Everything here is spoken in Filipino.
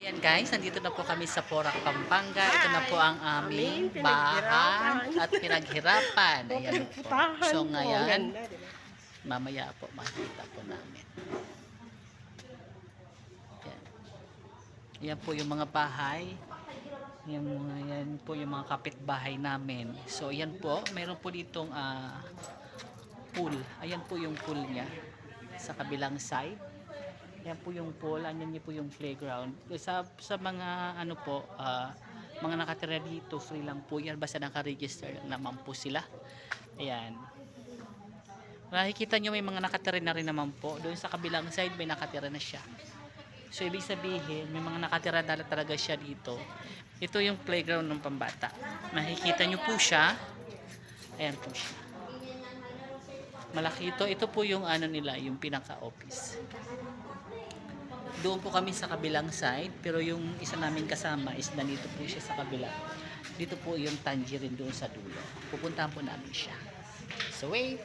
Ayan guys, nandito na po kami sa Porac, Pampanga. Ito na po ang aming bahay at pinaghirapan. Ayan po. So ngayon, mamaya po makikita po namin. Ayan. Ayan po yung mga bahay. Yan po yung mga kapitbahay namin. So ayan po, mayroon po ditong pool. Ayan po yung pool niya sa kabilang side. Yan po yung pool, andyan niyo po yung playground. Sa mga ano po, mga nakatira dito, free lang po yan. Basta naka-register lang naman po sila. Ayan. Nakikita nyo may mga nakatira na rin naman po. Doon sa kabilang side may nakatira na siya. So ibig sabihin, may mga nakatira na talaga siya dito. Ito yung playground ng pambata. Nakikita nyo po siya. Ayan po siya. Malaki ito. Ito po yung ano nila, yung pinaka-office. Doon po kami sa kabilang side, pero yung isa namin kasama is nandito po siya sa kabila. Dito po yung tangerine doon sa dulo. Pupuntahan po namin siya. So wait!